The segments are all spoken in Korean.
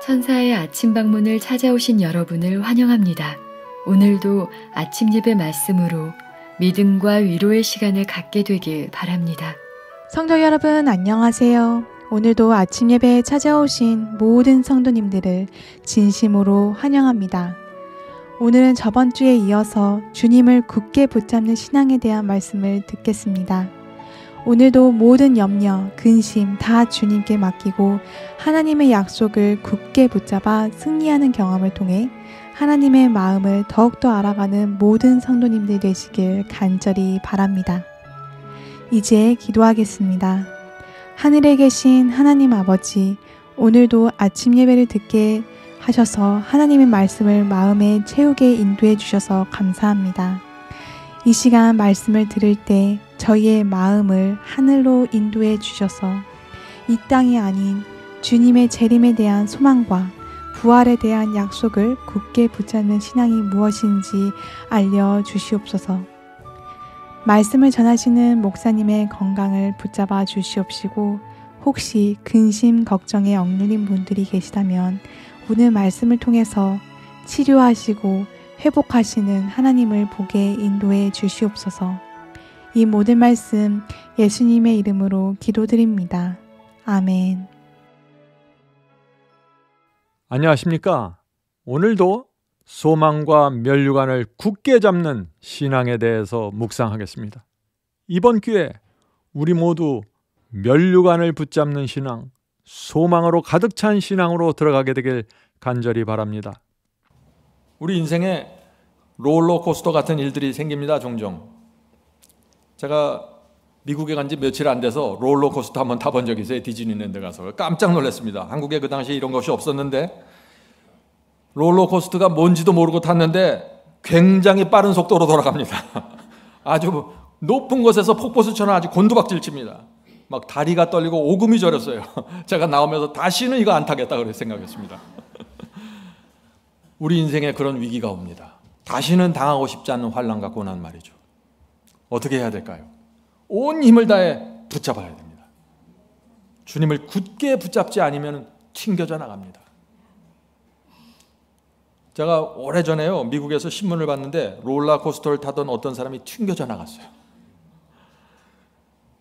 천사의 아침 방문을 찾아오신 여러분을 환영합니다. 오늘도 아침 예배 말씀으로 믿음과 위로의 시간을 갖게 되길 바랍니다. 성도 여러분 안녕하세요. 오늘도 아침 예배에 찾아오신 모든 성도님들을 진심으로 환영합니다. 오늘은 저번 주에 이어서 주님을 굳게 붙잡는 신앙에 대한 말씀을 듣겠습니다. 오늘도 모든 염려, 근심 다 주님께 맡기고 하나님의 약속을 굳게 붙잡아 승리하는 경험을 통해 하나님의 마음을 더욱더 알아가는 모든 성도님들 되시길 간절히 바랍니다. 이제 기도하겠습니다. 하늘에 계신 하나님 아버지, 오늘도 아침 예배를 듣게 하셔서 하나님의 말씀을 마음에 채우게 인도해 주셔서 감사합니다. 이 시간 말씀을 들을 때 저희의 마음을 하늘로 인도해 주셔서 이 땅이 아닌 주님의 재림에 대한 소망과 부활에 대한 약속을 굳게 붙잡는 신앙이 무엇인지 알려주시옵소서. 말씀을 전하시는 목사님의 건강을 붙잡아 주시옵시고 혹시 근심 걱정에 억눌린 분들이 계시다면 오늘 말씀을 통해서 치료하시고 회복하시는 하나님을 보게 인도해 주시옵소서. 이 모든 말씀 예수님의 이름으로 기도드립니다. 아멘. 안녕하십니까? 오늘도 소망과 면류관을 굳게 잡는 신앙에 대해서 묵상하겠습니다. 이번 기회에 우리 모두 면류관을 붙잡는 신앙, 소망으로 가득 찬 신앙으로 들어가게 되길 간절히 바랍니다. 우리 인생에 롤러코스터 같은 일들이 생깁니다. 종종. 제가 미국에 간 지 며칠 안 돼서 롤러코스터 한번 타본 적이 있어요. 디즈니랜드 가서. 깜짝 놀랐습니다. 한국에 그 당시에 이런 것이 없었는데 롤러코스터가 뭔지도 모르고 탔는데 굉장히 빠른 속도로 돌아갑니다. 아주 높은 곳에서 폭포수처럼 아주 곤두박질 칩니다. 막 다리가 떨리고 오금이 저렸어요. 제가 나오면서 다시는 이거 안 타겠다 그렇게 생각했습니다. 우리 인생에 그런 위기가 옵니다. 다시는 당하고 싶지 않는 환난 갖고 오는 말이죠. 어떻게 해야 될까요? 온 힘을 다해 붙잡아야 됩니다. 주님을 굳게 붙잡지 않으면 튕겨져 나갑니다. 제가 오래전에요, 미국에서 신문을 봤는데 롤러코스터를 타던 어떤 사람이 튕겨져 나갔어요.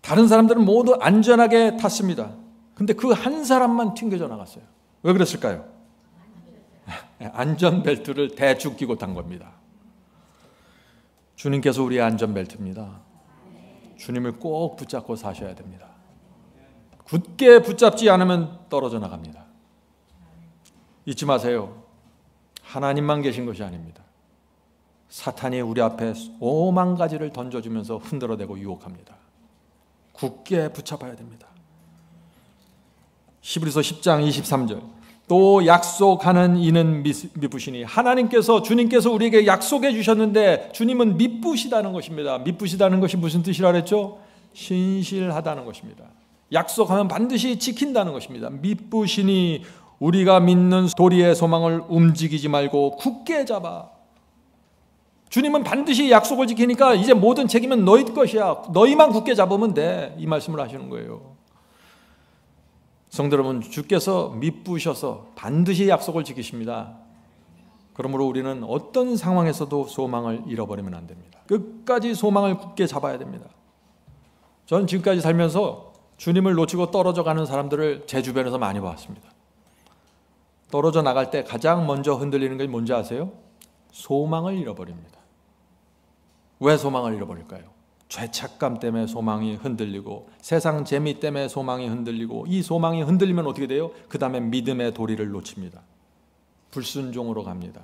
다른 사람들은 모두 안전하게 탔습니다. 근데 그 한 사람만 튕겨져 나갔어요. 왜 그랬을까요? 안전벨트를 대충 끼고 탄 겁니다. 주님께서 우리의 안전벨트입니다. 주님을 꼭 붙잡고 사셔야 됩니다. 굳게 붙잡지 않으면 떨어져 나갑니다. 잊지 마세요. 하나님만 계신 것이 아닙니다. 사탄이 우리 앞에 오만 가지를 던져주면서 흔들어대고 유혹합니다. 굳게 붙잡아야 됩니다. 히브리서 10장 23절 또 약속하는 이는 미쁘시니 하나님께서 주님께서 우리에게 약속해 주셨는데 주님은 미쁘시다는 것입니다. 미쁘시다는 것이 무슨 뜻이라 그랬죠? 신실하다는 것입니다. 약속하면 반드시 지킨다는 것입니다. 미쁘시니 우리가 믿는 도리의 소망을 움직이지 말고 굳게 잡아. 주님은 반드시 약속을 지키니까 이제 모든 책임은 너희 것이야. 너희만 굳게 잡으면 돼. 이 말씀을 하시는 거예요. 성도 여러분, 주께서 미쁘셔서 반드시 약속을 지키십니다. 그러므로 우리는 어떤 상황에서도 소망을 잃어버리면 안 됩니다. 끝까지 소망을 굳게 잡아야 됩니다. 저는 지금까지 살면서 주님을 놓치고 떨어져 가는 사람들을 제 주변에서 많이 봤습니다. 떨어져 나갈 때 가장 먼저 흔들리는 게 뭔지 아세요? 소망을 잃어버립니다. 왜 소망을 잃어버릴까요? 죄책감 때문에 소망이 흔들리고 세상 재미 때문에 소망이 흔들리고 이 소망이 흔들리면 어떻게 돼요? 그 다음에 믿음의 도리를 놓칩니다. 불순종으로 갑니다.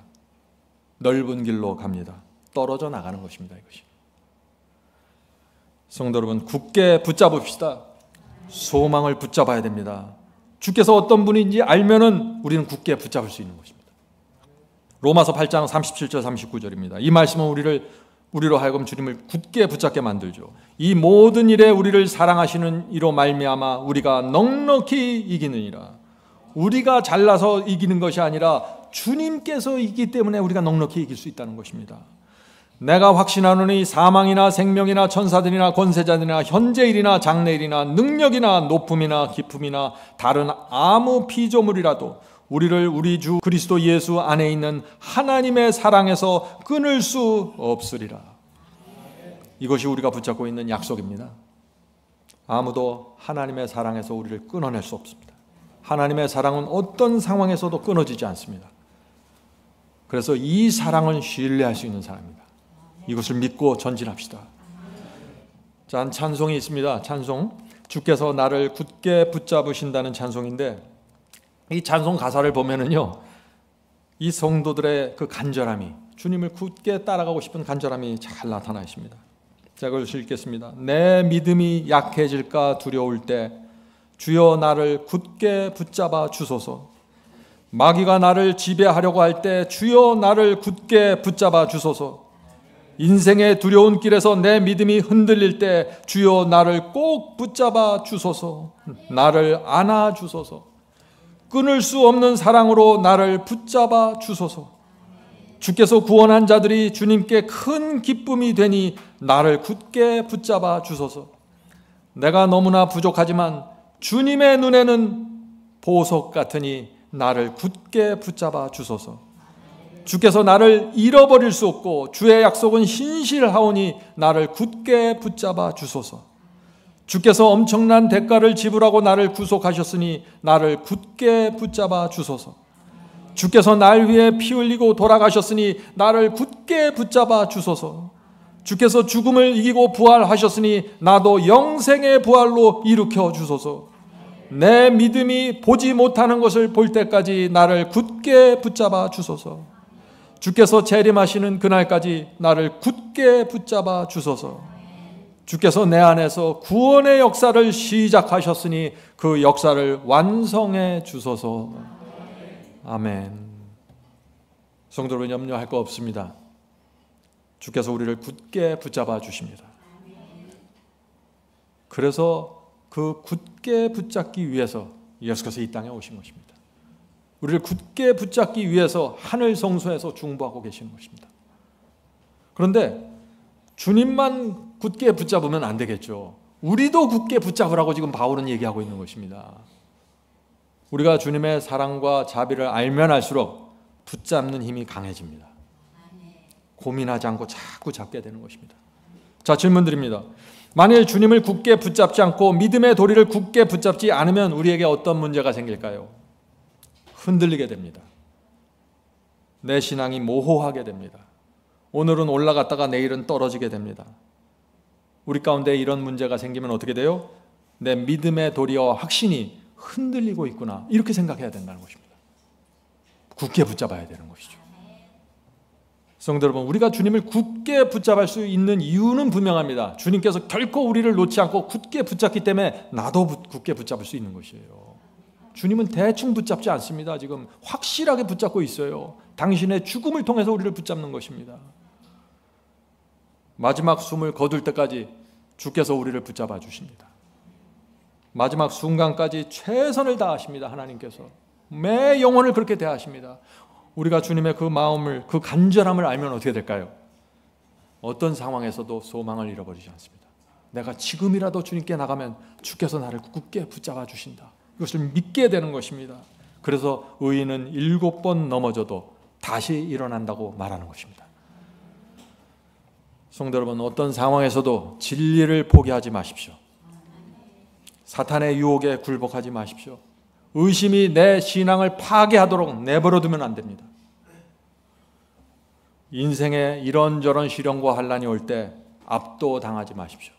넓은 길로 갑니다. 떨어져 나가는 것입니다. 이것이. 성도 여러분, 굳게 붙잡읍시다. 소망을 붙잡아야 됩니다. 주께서 어떤 분인지 알면은 우리는 굳게 붙잡을 수 있는 것입니다. 로마서 8장 37절 39절입니다. 이 말씀은 우리로 하여금 주님을 굳게 붙잡게 만들죠. 이 모든 일에 우리를 사랑하시는 이로 말미암아 우리가 넉넉히 이기느니라. 우리가 잘나서 이기는 것이 아니라 주님께서 이기기 때문에 우리가 넉넉히 이길 수 있다는 것입니다. 내가 확신하노니 사망이나 생명이나 천사들이나 권세자들이나 현재일이나 장래일이나 능력이나 높음이나 깊음이나 다른 아무 피조물이라도 우리를 우리 주 그리스도 예수 안에 있는 하나님의 사랑에서 끊을 수 없으리라. 이것이 우리가 붙잡고 있는 약속입니다. 아무도 하나님의 사랑에서 우리를 끊어낼 수 없습니다. 하나님의 사랑은 어떤 상황에서도 끊어지지 않습니다. 그래서 이 사랑은 신뢰할 수 있는 사랑입니다. 이것을 믿고 전진합시다. 자, 한 찬송이 있습니다. 찬송, 주께서 나를 굳게 붙잡으신다는 찬송인데, 이 찬송 가사를 보면은요, 이 성도들의 그 간절함이, 주님을 굳게 따라가고 싶은 간절함이 잘 나타나 있습니다. 자, 그걸 읽겠습니다. 내 믿음이 약해질까 두려울 때 주여 나를 굳게 붙잡아 주소서. 마귀가 나를 지배하려고 할 때 주여 나를 굳게 붙잡아 주소서. 인생의 두려운 길에서 내 믿음이 흔들릴 때 주여 나를 꼭 붙잡아 주소서. 나를 안아 주소서. 끊을 수 없는 사랑으로 나를 붙잡아 주소서. 주께서 구원한 자들이 주님께 큰 기쁨이 되니 나를 굳게 붙잡아 주소서. 내가 너무나 부족하지만 주님의 눈에는 보석 같으니 나를 굳게 붙잡아 주소서. 주께서 나를 잃어버릴 수 없고 주의 약속은 신실하오니 나를 굳게 붙잡아 주소서. 주께서 엄청난 대가를 지불하고 나를 구속하셨으니 나를 굳게 붙잡아 주소서. 주께서 날 위해 피 흘리고 돌아가셨으니 나를 굳게 붙잡아 주소서. 주께서 죽음을 이기고 부활하셨으니 나도 영생의 부활로 일으켜 주소서. 내 믿음이 보지 못하는 것을 볼 때까지 나를 굳게 붙잡아 주소서. 주께서 재림하시는 그날까지 나를 굳게 붙잡아 주소서. 주께서 내 안에서 구원의 역사를 시작하셨으니 그 역사를 완성해 주소서. 아멘. 성도 여러분, 염려할 거 없습니다. 주께서 우리를 굳게 붙잡아 주십니다. 그래서 그 굳게 붙잡기 위해서 예수께서 이 땅에 오신 것입니다. 우리를 굳게 붙잡기 위해서 하늘 성소에서 중보하고 계시는 것입니다. 그런데 주님만 굳게 붙잡으면 안 되겠죠. 우리도 굳게 붙잡으라고 지금 바울은 얘기하고 있는 것입니다. 우리가 주님의 사랑과 자비를 알면 알수록 붙잡는 힘이 강해집니다. 고민하지 않고 자꾸 잡게 되는 것입니다. 자, 질문 드립니다. 만일 주님을 굳게 붙잡지 않고 믿음의 도리를 굳게 붙잡지 않으면 우리에게 어떤 문제가 생길까요? 흔들리게 됩니다. 내 신앙이 모호하게 됩니다. 오늘은 올라갔다가 내일은 떨어지게 됩니다. 우리 가운데 이런 문제가 생기면 어떻게 돼요? 내 믿음의 도리와 확신이 흔들리고 있구나, 이렇게 생각해야 된다는 것입니다. 굳게 붙잡아야 되는 것이죠. 성도 여러분, 우리가 주님을 굳게 붙잡을 수 있는 이유는 분명합니다. 주님께서 결코 우리를 놓지 않고 굳게 붙잡기 때문에 나도 굳게 붙잡을 수 있는 것이에요. 주님은 대충 붙잡지 않습니다. 지금 확실하게 붙잡고 있어요. 당신의 죽음을 통해서 우리를 붙잡는 것입니다. 마지막 숨을 거둘 때까지 주께서 우리를 붙잡아 주십니다. 마지막 순간까지 최선을 다하십니다. 하나님께서 매 영혼을 그렇게 대하십니다. 우리가 주님의 그 마음을, 그 간절함을 알면 어떻게 될까요? 어떤 상황에서도 소망을 잃어버리지 않습니다. 내가 지금이라도 주님께 나가면 주께서 나를 굳게 붙잡아 주신다. 이것을 믿게 되는 것입니다. 그래서 의인은 7번 넘어져도 다시 일어난다고 말하는 것입니다. 성도 여러분, 어떤 상황에서도 진리를 포기하지 마십시오. 사탄의 유혹에 굴복하지 마십시오. 의심이 내 신앙을 파괴하도록 내버려두면 안 됩니다. 인생에 이런저런 시련과 환난이 올 때 압도당하지 마십시오.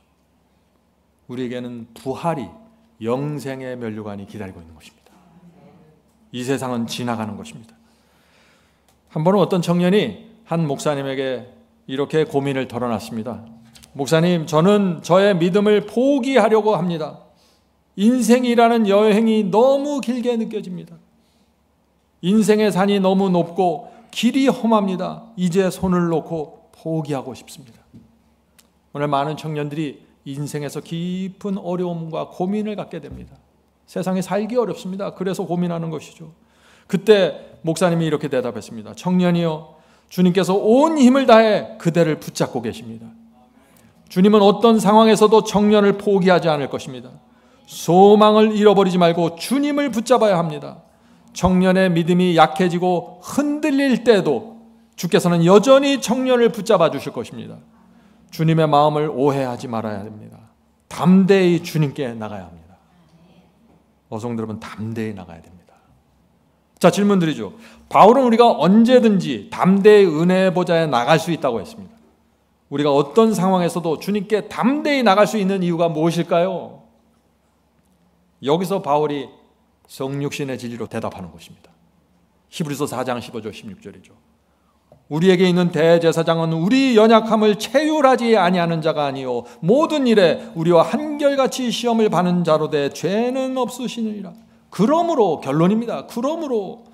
우리에게는 부활이, 영생의 면류관이 기다리고 있는 것입니다. 이 세상은 지나가는 것입니다. 한 번은 어떤 청년이 한 목사님에게 이렇게 고민을 털어놨습니다. 목사님, 저는 저의 믿음을 포기하려고 합니다. 인생이라는 여행이 너무 길게 느껴집니다. 인생의 산이 너무 높고 길이 험합니다. 이제 손을 놓고 포기하고 싶습니다. 오늘 많은 청년들이 인생에서 깊은 어려움과 고민을 갖게 됩니다. 세상에 살기 어렵습니다. 그래서 고민하는 것이죠. 그때 목사님이 이렇게 대답했습니다. 청년이여, 주님께서 온 힘을 다해 그대를 붙잡고 계십니다. 주님은 어떤 상황에서도 청년을 포기하지 않을 것입니다. 소망을 잃어버리지 말고 주님을 붙잡아야 합니다. 청년의 믿음이 약해지고 흔들릴 때도 주께서는 여전히 청년을 붙잡아 주실 것입니다. 주님의 마음을 오해하지 말아야 됩니다. 담대히 주님께 나가야 합니다. 어성들 여러분, 담대히 나가야 됩니다. 자, 질문 드리죠. 바울은 우리가 언제든지 담대히 은혜의 보좌에 나갈 수 있다고 했습니다. 우리가 어떤 상황에서도 주님께 담대히 나갈 수 있는 이유가 무엇일까요? 여기서 바울이 성육신의 진리로 대답하는 것입니다. 히브리서 4장 15절 16절이죠. 우리에게 있는 대제사장은 우리 연약함을 체휼하지 아니하는 자가 아니요 모든 일에 우리와 한결같이 시험을 받는 자로 돼 죄는 없으시느니라. 그러므로, 결론입니다. 그러므로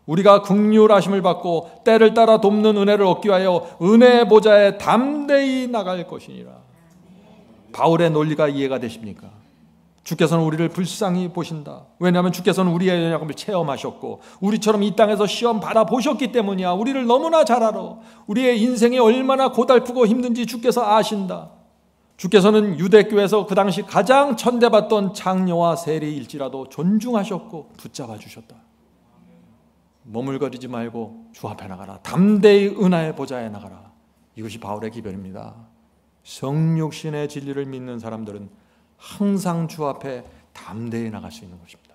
우리가 긍휼하심을 받고 때를 따라 돕는 은혜를 얻기 위하여 은혜의 보좌에 담대히 나갈 것이니라. 바울의 논리가 이해가 되십니까? 주께서는 우리를 불쌍히 보신다. 왜냐하면 주께서는 우리의 연약함을 체험하셨고 우리처럼 이 땅에서 시험 받아보셨기 때문이야. 우리를 너무나 잘 알아. 우리의 인생이 얼마나 고달프고 힘든지 주께서 아신다. 주께서는 유대교에서 그 당시 가장 천대받던 장녀와 세리일지라도 존중하셨고 붙잡아 주셨다. 머물거리지 말고 주 앞에 나가라. 담대히 은혜의 보좌에 나가라. 이것이 바울의 기별입니다. 성육신의 진리를 믿는 사람들은 항상 주 앞에 담대히 나갈 수 있는 것입니다.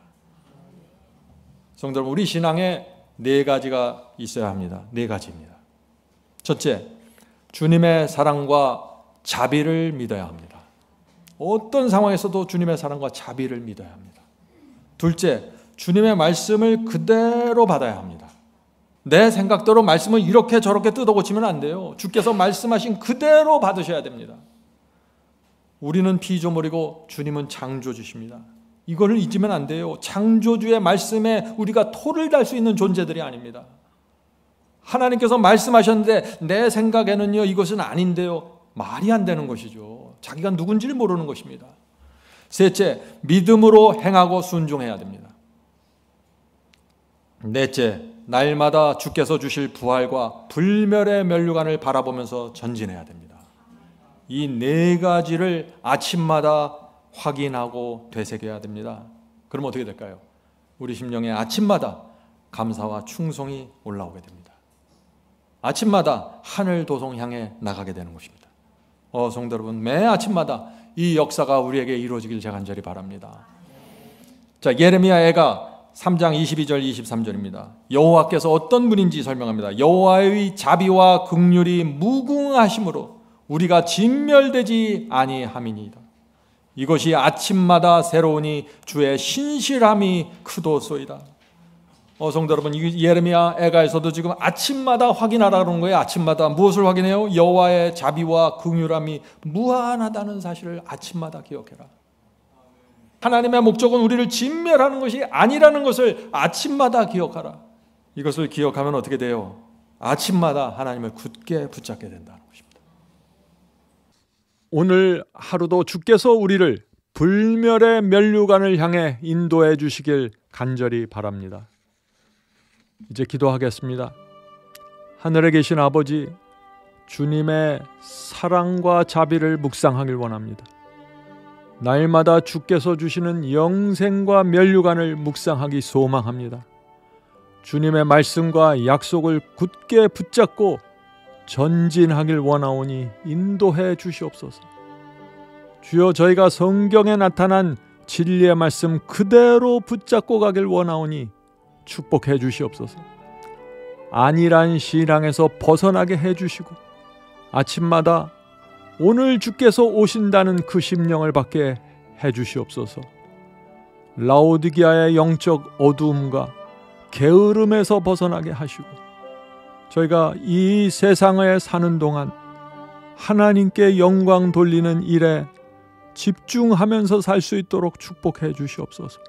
성도 여러분, 우리 신앙에 4가지가 있어야 합니다. 4가지입니다. 첫째, 주님의 사랑과 자비를 믿어야 합니다. 어떤 상황에서도 주님의 사랑과 자비를 믿어야 합니다. 둘째, 주님의 말씀을 그대로 받아야 합니다. 내 생각대로 말씀을 이렇게 저렇게 뜯어고치면 안 돼요. 주께서 말씀하신 그대로 받으셔야 됩니다. 우리는 피조물이고 주님은 창조주십니다. 이거를 잊으면 안 돼요. 창조주의 말씀에 우리가 토를 달 수 있는 존재들이 아닙니다. 하나님께서 말씀하셨는데 내 생각에는요 이것은 아닌데요. 말이 안 되는 것이죠. 자기가 누군지를 모르는 것입니다. 셋째, 믿음으로 행하고 순종해야 됩니다. 넷째, 날마다 주께서 주실 부활과 불멸의 면류관을 바라보면서 전진해야 됩니다. 이 4가지를 아침마다 확인하고 되새겨야 됩니다. 그럼 어떻게 될까요? 우리 심령에 아침마다 감사와 충성이 올라오게 됩니다. 아침마다 하늘 도성 향해 나가게 되는 것입니다. 성도 여러분, 매 아침마다 이 역사가 우리에게 이루어지길 제가 간절히 바랍니다. 자, 예레미야 애가 3장 22절 23절입니다. 여호와께서 어떤 분인지 설명합니다. 여호와의 자비와 긍휼이 무궁하심으로 우리가 진멸되지 아니함이니이다. 이것이 아침마다 새로우니 주의 신실함이 크도소이다. 성도 여러분, 예레미야 애가에서도 지금 아침마다 확인하라는 거예요. 아침마다 무엇을 확인해요? 여호와의 자비와 긍휼함이 무한하다는 사실을 아침마다 기억해라. 하나님의 목적은 우리를 진멸하는 것이 아니라는 것을 아침마다 기억하라. 이것을 기억하면 어떻게 돼요? 아침마다 하나님을 굳게 붙잡게 된다는 것입니다. 오늘 하루도 주께서 우리를 불멸의 면류관을 향해 인도해 주시길 간절히 바랍니다. 이제 기도하겠습니다. 하늘에 계신 아버지, 주님의 사랑과 자비를 묵상하길 원합니다. 날마다 주께서 주시는 영생과 면류관을 묵상하기 소망합니다. 주님의 말씀과 약속을 굳게 붙잡고 전진하길 원하오니 인도해 주시옵소서. 주여, 저희가 성경에 나타난 진리의 말씀 그대로 붙잡고 가길 원하오니 축복해 주시옵소서. 안일한 신앙에서 벗어나게 해주시고 아침마다 오늘 주께서 오신다는 그 심령을 받게 해주시옵소서. 라오디게아의 영적 어두움과 게으름에서 벗어나게 하시고 저희가 이 세상에 사는 동안 하나님께 영광 돌리는 일에 집중하면서 살 수 있도록 축복해 주시옵소서.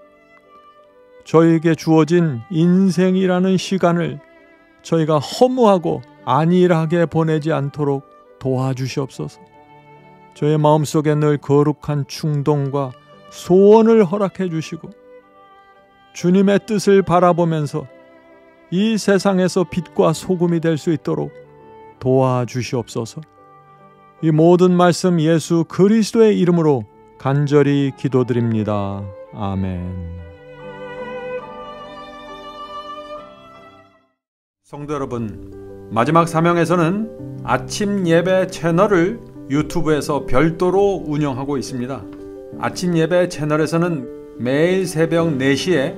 저희에게 주어진 인생이라는 시간을 저희가 허무하고 안일하게 보내지 않도록 도와주시옵소서. 저의 마음속에 늘 거룩한 충동과 소원을 허락해 주시고 주님의 뜻을 바라보면서 이 세상에서 빛과 소금이 될 수 있도록 도와주시옵소서. 이 모든 말씀 예수 그리스도의 이름으로 간절히 기도드립니다. 아멘. 성도 여러분, 마지막 사명에서는 아침 예배 채널을 유튜브에서 별도로 운영하고 있습니다. 아침 예배 채널에서는 매일 새벽 4시에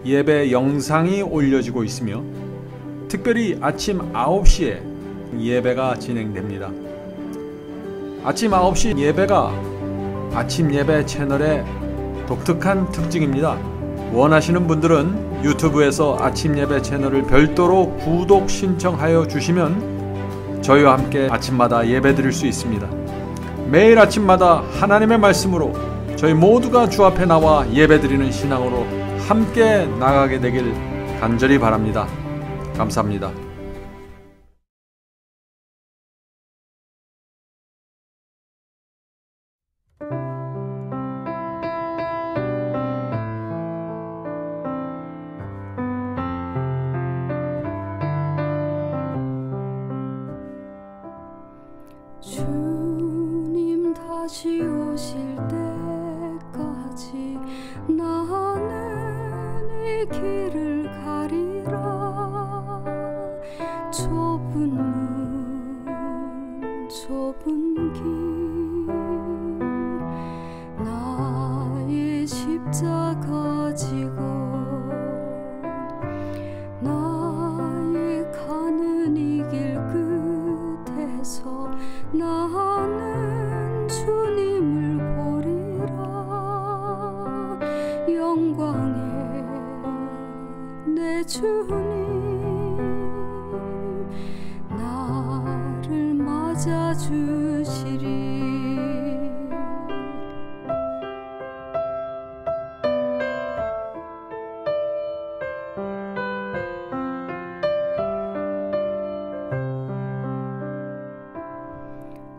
예배 영상이 올려지고 있으며 특별히 아침 9시에 예배가 진행됩니다. 아침 9시 예배가 아침 예배 채널의 독특한 특징입니다. 원하시는 분들은 유튜브에서 아침 예배 채널을 별도로 구독 신청하여 주시면 저희와 함께 아침마다 예배 드릴 수 있습니다. 매일 아침마다 하나님의 말씀으로 저희 모두가 주 앞에 나와 예배 드리는 신앙으로 함께 나가게 되길 간절히 바랍니다. 감사합니다. 주님 다시 오실 때까지 나는 이 길을 가리라. 좁은 문 좁은 길 나의 십자가 지고 나의 가는 이 길 끝에서 나는 주님을 보리라. 영광의 내 주님 나를 맞아주시리.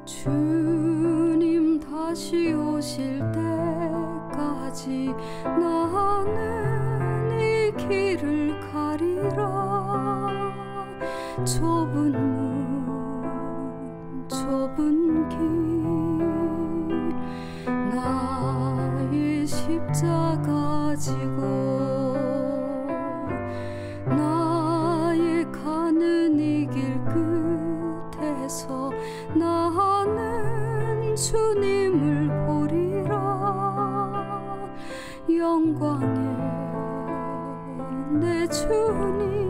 주님 다시 오실 때까지 나는 이 길을 가리라. 좁은 문 좁은 길 나의 십자가 지고 나의 가는 이 길 끝에서 나는 주님을 보리라. 영광의 내 주님